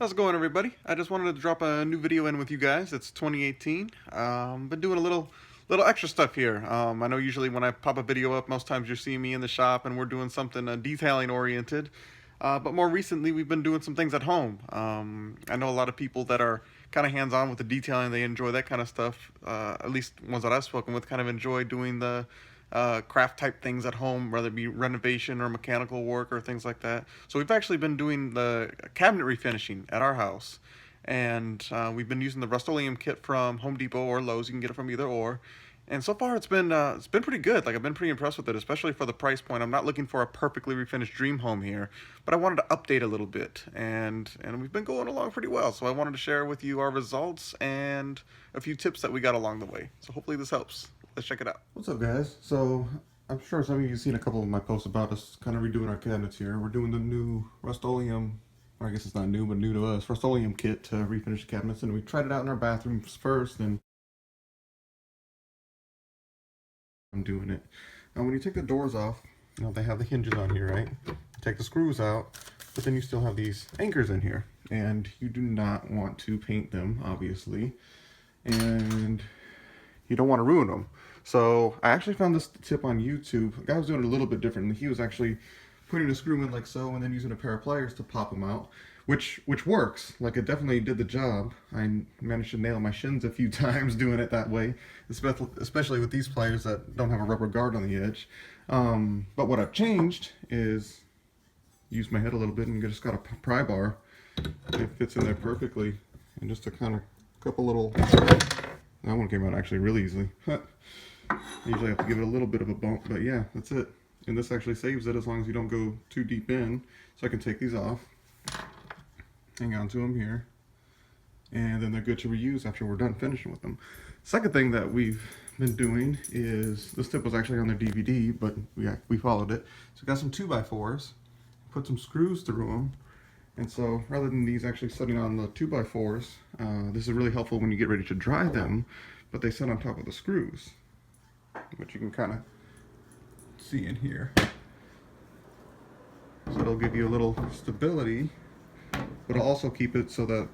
How's it going, everybody? I just wanted to drop a new video in with you guys. It's 2018. Been doing a little extra stuff here. I know usually when I pop a video up, most times you're seeing me in the shop and we're doing something detailing oriented. But more recently, we've been doing some things at home. I know a lot of people that are kind of hands-on with the detailing. They enjoy that kind of stuff. At least ones that I've spoken with kind of enjoy doing the craft type things at home, whether it be renovation or mechanical work or things like that. So we've actually been doing the cabinet refinishing at our house. And we've been using the Rustoleum kit from Home Depot or Lowe's. You can get it from either or. And so far it's been pretty good. Like, I've been pretty impressed with it, especially for the price point. I'm not looking for a perfectly refinished dream home here, but I wanted to update a little bit, and we've been going along pretty well. So I wanted to share with you our results and a few tips that we got along the way. So hopefully this helps. Let's check it out. What's up, guys? So I'm sure some of you have seen a couple of my posts about us kind of redoing our cabinets here. We're doing the new Rustoleum, or I guess it's not new, but new to us, Rustoleum kit to refinish the cabinets, and we tried it out in our bathrooms first, and I'm doing it. Now when you take the doors off, you know, they have the hinges on here, right? Take the screws out, but then you still have these anchors in here, and you do not want to paint them, obviously, and you don't want to ruin them. So I actually found this tip on YouTube. A guy was doing it a little bit differently. He was actually putting a screw in like so, and then using a pair of pliers to pop them out, which works. Like, it definitely did the job. I managed to nail my shins a few times doing it that way, especially with these pliers that don't have a rubber guard on the edge. But what I've changed is use my head a little bit and just got a pry bar. It fits in there perfectly, and just a kind of couple little. That one came out actually really easily. I usually have to give it a little bit of a bump, but yeah, that's it. And this actually saves it as long as you don't go too deep in. So I can take these off, hang on to them here, and then they're good to reuse after we're done finishing with them. Second thing that we've been doing is, this tip was actually on their DVD, but we followed it. So we got some 2x4s, put some screws through them. And so rather than these actually sitting on the 2x4s, this is really helpful when you get ready to dry them, but they sit on top of the screws, which you can kind of see in here. So it'll give you a little stability, but it'll also keep it so that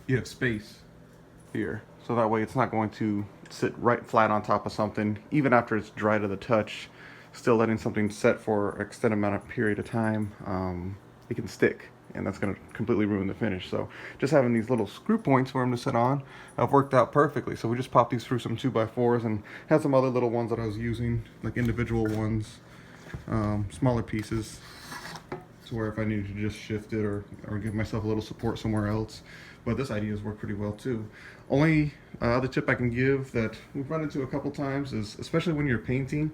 you have space here. So that way it's not going to sit right flat on top of something, even after it's dry to the touch, still letting something set for an extended amount of period of time. It can stick, and that's going to completely ruin the finish. So just having these little screw points for them to sit on have worked out perfectly. So we just popped these through some 2x4s and had some other little ones that I was using, like individual ones, smaller pieces, to where if I needed to just shift it or give myself a little support somewhere else. But this idea has worked pretty well too. Only other tip I can give that we've run into a couple times is, especially when you're painting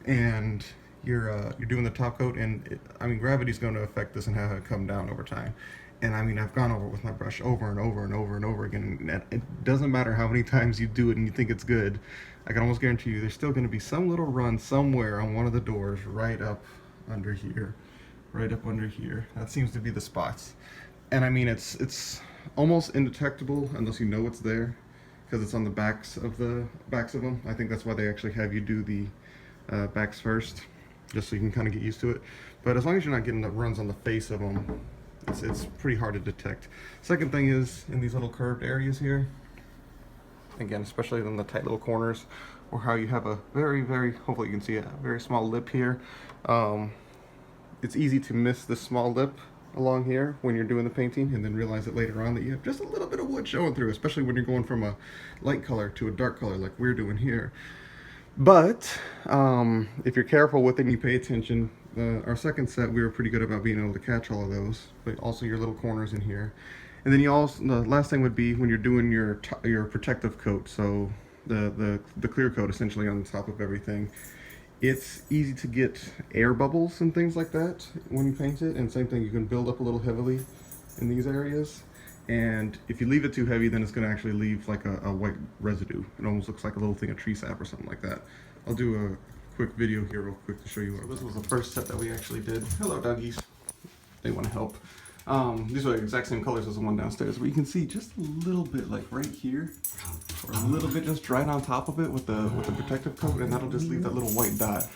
and you're doing the top coat, and I mean, gravity's going to affect this and have it come down over time. And I mean, I've gone over it with my brush over and over and over and over again, and it doesn't matter how many times you do it and you think it's good. I can almost guarantee you there's still going to be some little run somewhere on one of the doors right up under here, right up under here. That seems to be the spots. And I mean, it's almost indetectable unless you know it's there, because it's on the backs of them. I think that's why they actually have you do the backs first, just so you can kind of get used to it. But as long as you're not getting the runs on the face of them, it's pretty hard to detect. Second thing is in these little curved areas here, again, especially in the tight little corners, or how you have a very, hopefully you can see a very small lip here. It's easy to miss this small lip along here when you're doing the painting, and then realize it later on that you have just a little bit of wood showing through, especially when you're going from a light color to a dark color like we're doing here. But if you're careful with it and you pay attention, our second set, we were pretty good about being able to catch all of those, but also your little corners in here. And then you also, the last thing would be when you're doing your protective coat, so the clear coat essentially on top of everything. It's easy to get air bubbles and things like that when you paint it, and same thing, you can build up a little heavily in these areas. And if you leave it too heavy, then it's going to actually leave like a white residue. It almost looks like a little thing of tree sap or something like that. I'll do a quick video here real quick to show you what. This was the first set that we actually did. Hello, doggies. They want to help. These are the exact same colors as the one downstairs, but you can see just a little bit like right here, or a little bit just right on top of it with the protective coat, and that'll just leave that little white dot.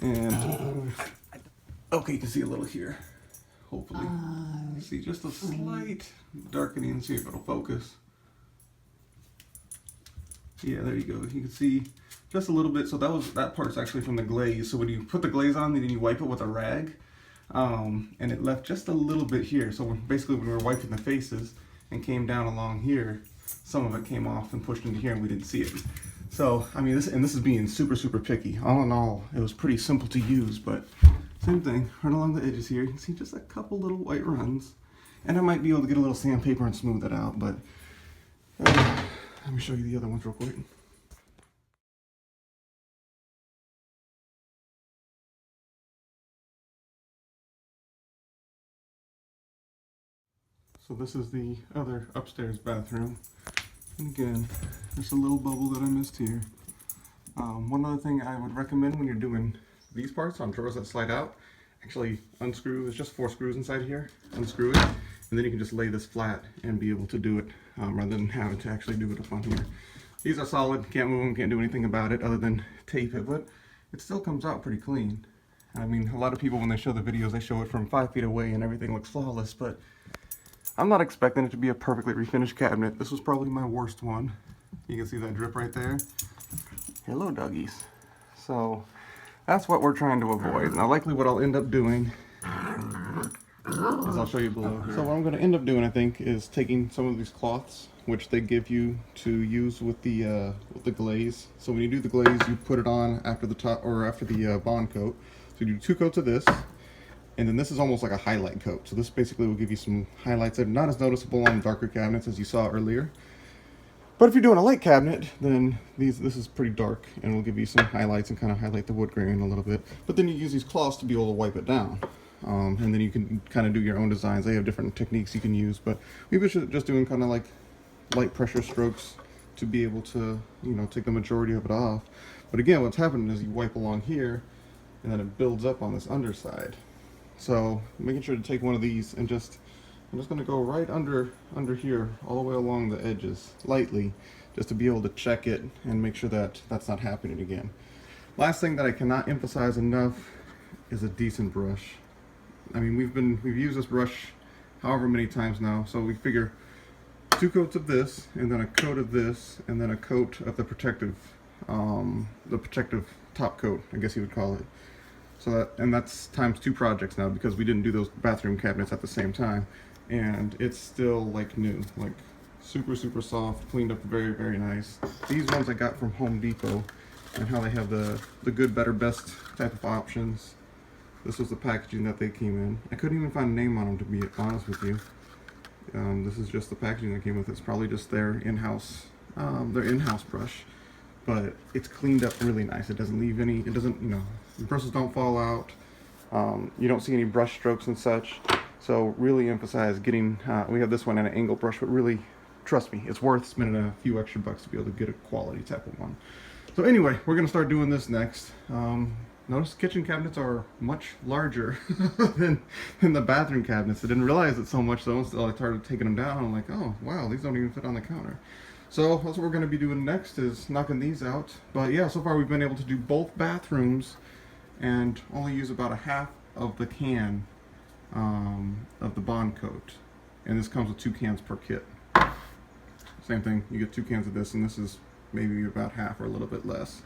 And okay, you can see a little here hopefully. See just a slight darkening, see if it'll focus. Yeah, there you go. You can see just a little bit. So that part's actually from the glaze. So when you put the glaze on, then you wipe it with a rag, and it left just a little bit here. So basically when we were wiping the faces and came down along here, some of it came off and pushed into here and we didn't see it. So, I mean, this is being super, super picky. All in all, it was pretty simple to use, but same thing, right along the edges here, you can see just a couple little white runs. And I might be able to get a little sandpaper and smooth it out, but let me show you the other ones real quick. So this is the other upstairs bathroom. And again, there's a little bubble that I missed here. One other thing I would recommend when you're doing these parts on drawers that slide out, actually unscrew, there's just 4 screws inside here, unscrew it, and then you can just lay this flat and be able to do it rather than having to actually do it up on here. These are solid, can't move them, can't do anything about it other than tape it, but it still comes out pretty clean. I mean, a lot of people when they show the videos, they show it from 5 feet away and everything looks flawless, but I'm not expecting it to be a perfectly refinished cabinet. This was probably my worst one. You can see that drip right there. Hello, doggies. So that's what we're trying to avoid. Now, likely what I'll end up doing is I'll show you below here. So what I'm going to end up doing, I think, is taking some of these cloths, which they give you to use with the glaze. So when you do the glaze, you put it on after the top or after the bond coat. So you do 2 coats of this. And then this is almost like a highlight coat. So this basically will give you some highlights that are not as noticeable on darker cabinets as you saw earlier. But if you're doing a light cabinet, then this is pretty dark and will give you some highlights and kind of highlight the wood grain a little bit. But then you use these cloths to be able to wipe it down. And then you can kind of do your own designs. They have different techniques you can use, but we were just doing kind of like light pressure strokes to be able to, you know, take the majority of it off. But again, what's happening is you wipe along here and then it builds up on this underside. So making sure to take one of these and I'm just going to go right under here all the way along the edges lightly, just to be able to check it and make sure that that's not happening again. Last thing that I cannot emphasize enough is a decent brush. I mean, we've used this brush however many times now, so we figure 2 coats of this and then a coat of this and then a coat of the protective top coat, I guess you would call it. So that's times 2 projects now, because we didn't do those bathroom cabinets at the same time, and it's still like new, like super, super soft, cleaned up very, very nice. These ones I got from Home Depot, and how they have the good, better, best type of options. This was the packaging that they came in. I couldn't even find a name on them, to be honest with you. This is just the packaging that came with it. It's probably just their in-house brush. But it's cleaned up really nice. It doesn't leave any, it doesn't, you know, the bristles don't fall out. You don't see any brush strokes and such. So really emphasize getting, we have this one in an angle brush, but really, trust me, it's worth spending a few extra bucks to be able to get a quality type of one. So anyway, we're gonna start doing this next. Notice kitchen cabinets are much larger than the bathroom cabinets. I didn't realize it so much though until I started taking them down. I'm like, oh wow, these don't even fit on the counter. So that's what we're going to be doing next, is knocking these out. But yeah, so far we've been able to do both bathrooms and only use about a half of the can of the bond coat. And this comes with 2 cans per kit. Same thing, you get 2 cans of this, and this is maybe about half or a little bit less.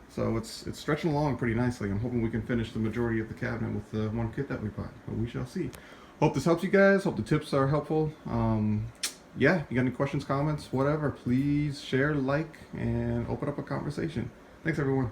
So it's stretching along pretty nicely. I'm hoping we can finish the majority of the cabinet with the 1 kit that we bought, but we shall see. Hope this helps you guys. Hope the tips are helpful. Yeah, if you got any questions, comments, whatever, please share, like, and open up a conversation. Thanks, everyone.